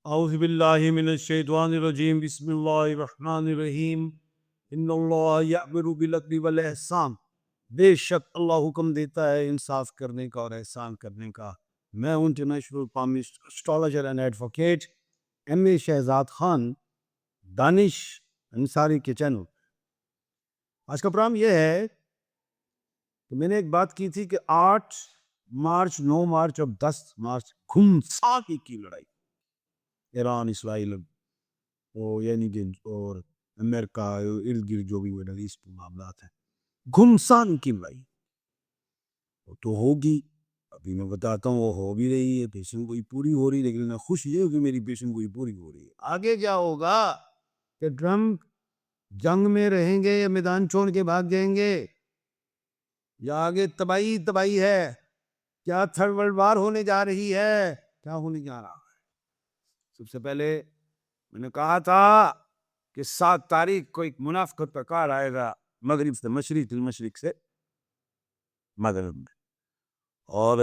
اعوذ باللہ من الشیطان الرجیم بسم اللہ الرحمن الرحیم ان اللہ یأمر بالعدل والاحسان، بے شک اللہ حکم دیتا ہے انصاف کرنے کا اور احسان کرنے کا۔ میں ہوں international palmist astrologer and advocate M A Shahzad Khan, Danish Ansari کے چینل۔ آج کا پروگرام یہ ہے کہ میں نے ایک بات کی تھی کہ 8 مارچ 9 مارچ اور 10 مارچ گھمسان کی لڑائی، ایران اسرائیل یعنی کہ اور امریکہ ارد گرد جو بھی مڈل ایسٹ کے معاملات ہیں، گھمسان کی لڑائی وہ تو ہوگی۔ ابھی میں بتاتا ہوں وہ ہو بھی رہی ہے، پیشن گوئی پوری ہو رہی، لیکن میں خوش یہ ہوں کہ میری پیشن گوئی پوری ہو رہی ہے۔ آگے کیا ہوگا کہ ٹرمپ جنگ میں رہیں گے یا میدان چھوڑ کے بھاگ جائیں گے، یا آگے تباہی ہے؟ کیا تھرڈ ورلڈ وار ہونے جا رہی ہے؟ کیا ہونے جا رہا ہے؟ سب سے پہلے میں نے کہا تھا کہ 7 تاریخ کو ایک منافقت کا کار آئے گا مغرب سے مشرق، المشرق سے مغرب میں، اور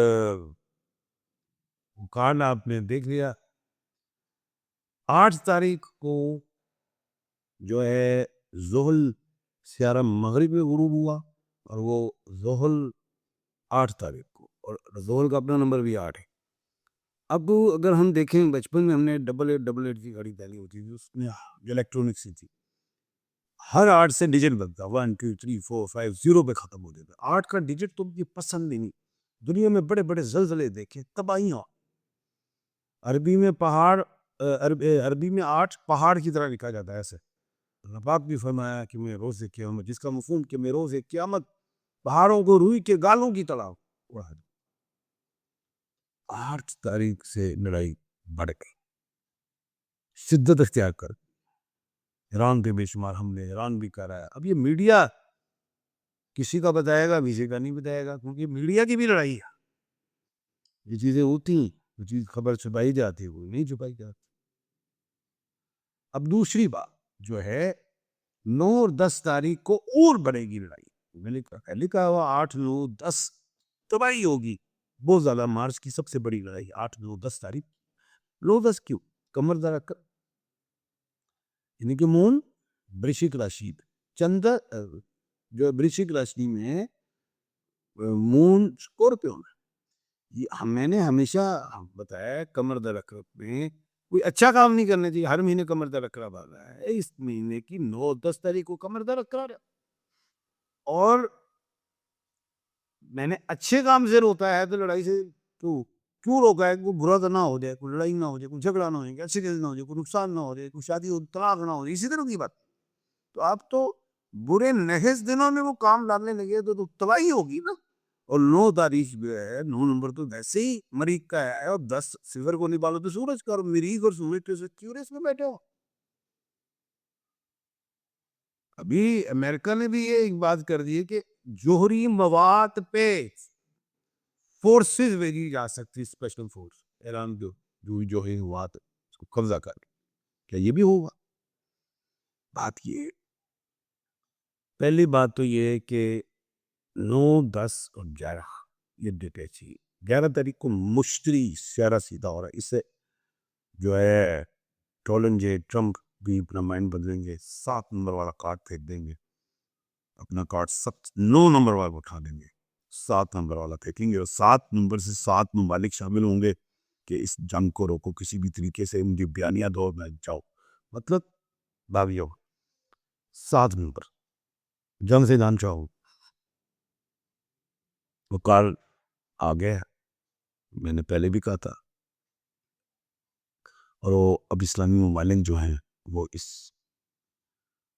وہ کارڈ آپ نے دیکھ لیا۔ 8 تاریخ کو جو ہے زحل سیارہ مغرب میں غروب ہوا، اور وہ زحل 8 تاریخ کو، اور زحل کا اپنا نمبر بھی 8 ہے۔ اب اگر ہم دیکھیں، بچپن میں ہم نے 8888 کی گھڑی پہنی ہوتی تھی، اس میں جو الیکٹرونکس تھی، ہر 8 سے ڈیجٹ بنتا، 1 2 3 4 5 0 پہ ختم ہو جاتا۔ 8 کا ڈیجٹ تو مجھے پسند ہی نہیں۔ دنیا میں بڑے بڑے زلزلے دیکھے، تباہیاں، عربی میں پہاڑ، عربی میں 8 پہاڑ کی طرح لکھا جاتا ہے ایسے۔ اللہ پاک بھی فرمایا کہ میں روز قیامت، جس کا مفہوم کہ میں روز قیامت پہاڑوں کو روئی کے گالوں کی طرح اڑا دوں۔ 8 تاریخ سے لڑائی بڑھ گئی، شدت اختیار کر، ایران پہ بے شمار حملے، ایران بھی کر رہا ہے۔ اب یہ میڈیا کسی کا بتائے گا، کسی کا نہیں بتائے گا، کیونکہ میڈیا کی بھی لڑائی ہے۔ یہ چیزیں ہوتی ہیں، وہ چیز خبر چھپائی جاتی ہے، وہ نہیں چھپائی جاتی۔ اب دوسری بات جو ہے، 9 اور 10 تاریخ کو اور بڑھے گی لڑائی۔ میں نے لکھا ہوا 8 9 10 تباہی ہوگی بہت زیادہ۔ مارچ کی سب سے بڑی لڑائی 8 9 10 تاریخ۔ 9 10 کیوں؟ کمر دار کر، یعنی کہ مون برشک راشی، چندر جو برشک راشی میں مون اسکورپیو میں، یہ میں نے ہمیشہ بتایا کمر درخت میں کوئی اچھا کام نہیں کرنا چاہیے۔ ہر مہینے کمر درخت باندھا ہے، اس مہینے کی 9 10 تاریخ کو کمر درخت کرا رہا، اور میں نے اچھے کام سے روتا ہے تو لڑائی سے تو کیوں روکا ہے؟ کوئی برا تو نہ ہو جائے، کوئی لڑائی نہ ہو جائے، کوئی جھگڑا نہ ہو جائے، ایکسیڈنٹ نہ ہو جائے، کوئی نقصان نہ ہو جائے، کوئی شادی ہو طلاق نہ ہو جائے، اسی طرح کی بات۔ تو آپ تو برے نحس دنوں میں وہ کام ڈالنے لگے تو تباہی ہوگی نا۔ اور 9 تاریخ جو ہے، 9 نمبر تو ویسے ہی مریخ کا ہے، اور 10 صفر کو نکالو تو سورج کا، اور مریخ اور سورج کے کیورس میں بیٹھے ہو۔ ابھی امریکہ نے بھی یہ ایک بات کر دی ہے کہ جوہری مواد پہ فورسز بھیجی جا سکتی، اسپیشل فورس، ایران جو جوہری مواد اس کو قبضہ کر کے۔ کیا یہ بھی ہوگا؟ بات یہ ہے، پہلی بات تو یہ ہے کہ 9 10 اور 11 یہ ڈیٹ ایسی 11 تاریخ کو مشتری سیارہ سیدھا ہو رہا ہے۔ اس سے جو ہے ڈونلڈ جے ٹرمپ بھی اپنا مائنڈ بدلیں گے، 7 نمبر والا کارڈ پھینک دیں گے، اپنا کارڈ 9 نمبر والا اٹھا دیں گے، 7 نمبر والا پھینکیں گے، اور 7 نمبر سے 7 ممالک شامل ہوں گے کہ اس جنگ کو روکو، کسی بھی طریقے سے مجھے بیانیہ دور میں جاؤ، مطلب باغیو 7 نمبر جنگ سے جان چاہو۔ وہ کارڈ آ گیا، میں نے پہلے بھی کہا تھا، اور وہ اب اسلامی ممالک جو ہیں وہ اس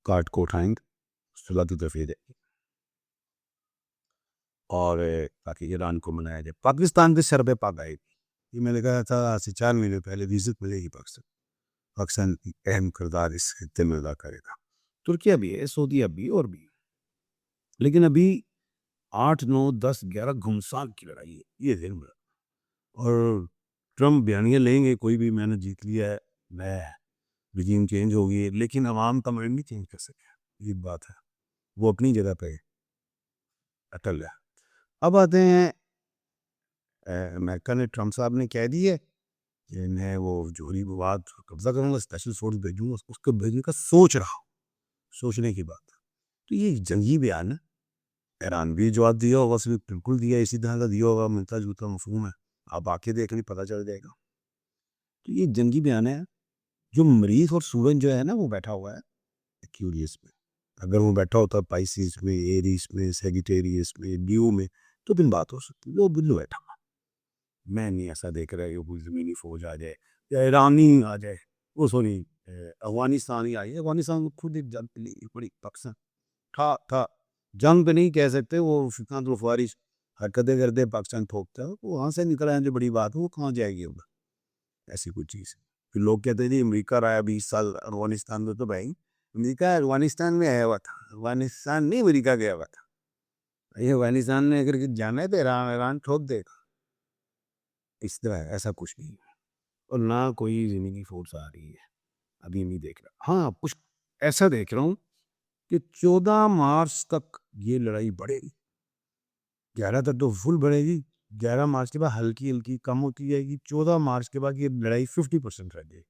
کارڈ کو اٹھائیں گے، صلح کی طرف جائے گی، اور تاکہ ایران کو منایا جائے۔ پاکستان کے سر پہ پاک آئے گی، یہ میں نے کہا تھا آج سے 4 مہینے پہلے، وزٹ ملے گی پاکستان۔ پاکستان کی اہم کردار اس خطے میں ادا کرے گا، ترکیہ بھی ہے، سعودیہ بھی، اور بھی۔ لیکن ابھی 8 9 10 11 گھمسان کی لڑائی ہے، یہ ذہن میں، اور ٹرمپ بیانیہ لیں گے کوئی بھی، میں نے جیت لیا ہے، میں رجیم چینج ہوگی، لیکن عوام کا مائنڈ نہیں چینج کر سکے، یہ بات ہے، وہ اپنی جگہ پہ اٹل ہے۔ اب آتے ہیں امریکہ نے، ٹرمپ صاحب نے کہہ دی ہے کہ میں وہ جوہری مواد قبضہ کروں گا، اسپیشل فورس بھیجوں گا، اس کو بھیجنے کا سوچ رہا ہوں، سوچنے کی بات ہے۔ تو یہ جنگی بیان ہے، ایران بھی جواب دیا ہوگا، صرف بالکل دیا اسی طرح کا دیا ہوگا، ملتا جلتا مفہوم ہے، آپ آ کے دیکھ لیں پتہ چل جائے گا۔ تو یہ جنگی بیان ہے۔ جو مریخ اور سورج جو ہے نا وہ بیٹھا ہوا ہے کیوریس میں، اگر وہ بیٹھا ہوتا پائسیس میں، ایریس میں، سیگیٹیریس میں، لیو میں، تو پھر بات ہو سکتی ہے۔ وہ بلو بیٹھا ہوا، میں نہیں ایسا دیکھ رہا کہ کوئی زمینی فوج آ جائے یا ایرانی آ جائے، وہ سوری افغانستان ہی آئی ہے۔ افغانستان خود ایک جنگ کے لیے بڑی پاکستان تھا جنگ پہ نہیں کہہ سکتے، وہ فتنہ الخوارج حرکتیں کرتے پاکستان ٹھوکتا ہے، وہ وہاں سے نکل آئے جو بڑی بات ہے، وہ کہاں جائے گی اب؟ ایسی کوئی چیز ہے۔ پھر لوگ کہتے ہیں جی امریکہ رہا 20 سال افغانستان میں، تو بھائی امریکہ افغانستان میں آیا ہوا تھا، افغانستان نہیں امریکہ گیا ہوا تھا۔ یہ افغانستان میں اگر جانا ہے تو ایران ٹھوک دے گا، اس طرح ہے، ایسا کچھ نہیں ہے، اور نہ کوئی زمینی فورس آ رہی ہے، ابھی نہیں دیکھ رہا۔ ہاں کچھ ایسا دیکھ رہا ہوں کہ 14 مارچ تک یہ لڑائی بڑھے گی، 11 تک تو فل بڑھے گی، 11 مارچ کے بعد ہلکی ہلکی کم ہوتی جائے گی، 14 مارچ کے بعد یہ لڑائی 50% رہ جائے گی،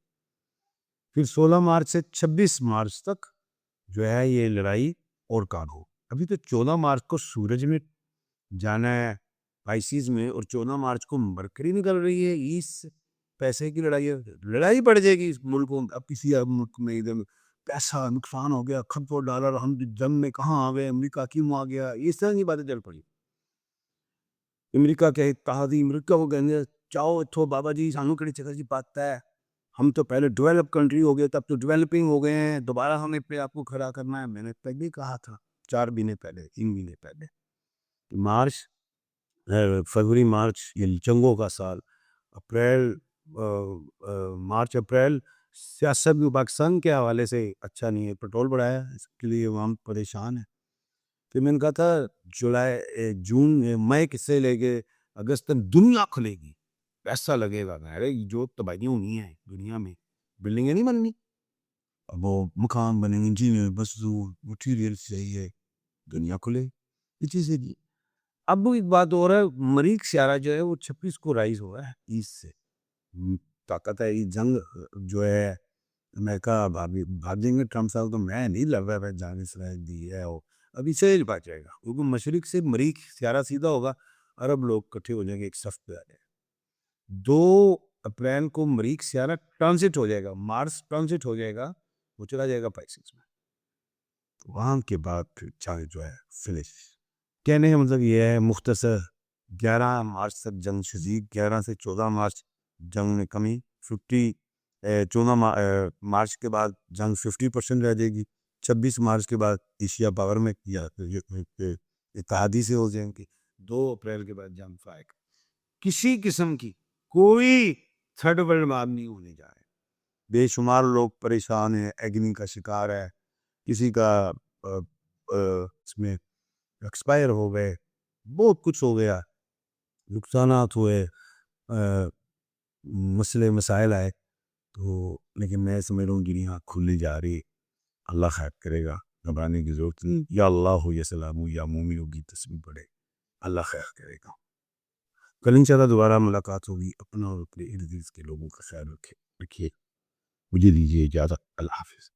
پھر 16 مارچ سے 26 مارچ تک جو ہے یہ لڑائی اور کام ہو۔ ابھی تو 14 مارچ کو سورج میں جانا ہے پائسیز میں، اور 14 مارچ کو مرکری نکل رہی ہے ایسٹ، پیسے کی لڑائی ہے، لڑائی بڑھ جائے گی اس ملکوں۔ اب کسی ملک میں ادھر پیسہ نقصان ہو گیا، $1 ڈالر، ہم جنگ میں کہاں آ گئے، امریکہ کیوں آ گیا، اس طرح کی باتیں چل پڑی۔ امریکہ کے اتحادی امریکہ کو کہیں گے چاہو اتھو بابا جی سانو کڑی چکر جی بات ہے، ہم تو پہلے ڈیولپ کنٹری ہو گئے، تب تو ڈیولپنگ ہو گئے ہیں، دوبارہ ہمیں پہ آپ کو کھڑا کرنا ہے۔ میں نے پہلے ہی کہا تھا 4 مہینے پہلے، 3 مہینے پہلے، مارچ فروری مارچ یہ جنگوں کا سال، اپریل مارچ اپریل سیاست بھی پاکستان کے حوالے سے اچھا نہیں ہے، پیٹرول بڑھایا اس کے لیے عوام پریشان ہے۔ پھر میں نے کہا تھا جولائی جون مئی سے لے کے اگست تک دنیا کھلے گی، پیسہ لگے گا، جو تباہیاں ہونی ہیں دنیا میں، بلڈنگیں نہیں بننی، اب وہ مکان بنے گے، جی مزدور مٹیریل چاہیے، دنیا کھلے یہ چیزیں جی۔ اب ایک بات اور ہے، مریخ سیارہ جو ہے وہ 26 کو رائز ہوا ہے ایسٹ سے، طاقت ہے یہ جنگ جو ہے امریکہ بھاگیں گے ٹرمپ صاحب، تو میں نہیں لڑ رہا ہے جان اسرائیل دی ہے، ابھی سے ہی بات جائے گا، کیونکہ مشرق سے مریخ سیارہ سیدھا ہوگا، عرب لوگ کٹھے ہو جائیں گے، ایک صف پہ آ جائے گا۔ 2 اپریل کو مریخ سیارہ ٹرانزٹ ہو جائے گا، مارس ٹرانزٹ ہو جائے گا، وہ چلا جائے گا پائسیس میں، وہاں کے بعد پھر جنگ جو ہے فنش۔ کہنے کا مطلب یہ ہے مختصر، 11 مارچ تک جنگ شدید، 11 سے 14 مارچ جنگ میں کمی، 14 مارچ کے بعد جنگ 50% رہ جائے گی، 26 مارچ کے بعد ایشیا پاور میں یا اتحادی سے ہو جائیں گے، 2 اپریل کے بعد جنگ فائق، کسی قسم کی کوئی تھرڈ ورلڈ وار نہیں ہونے جا رہے۔ بے شمار لوگ پریشان ہیں، ایگنی کا شکار ہے، کسی کا اس میں ایکسپائر ہو گئے، بہت کچھ ہو گیا، نقصانات ہوئے، مسئلے مسائل آئے، تو لیکن میں سمجھ رہا ہوں دنیا کھلنے جا رہی، اللہ خیر کرے گا، گھبرانے کی ضرورت نہیں، یا اللہ ہو یا سلام ہو یا مومن ہوگی تسبیح پڑھے، اللہ خیر کرے گا۔ کل انشاءاللہ دوبارہ ملاقات ہوگی، اپنا اور اپنے ارد گرد کے لوگوں کا خیال رکھیے، مجھے دیجیے اجازت، اللہ حافظ۔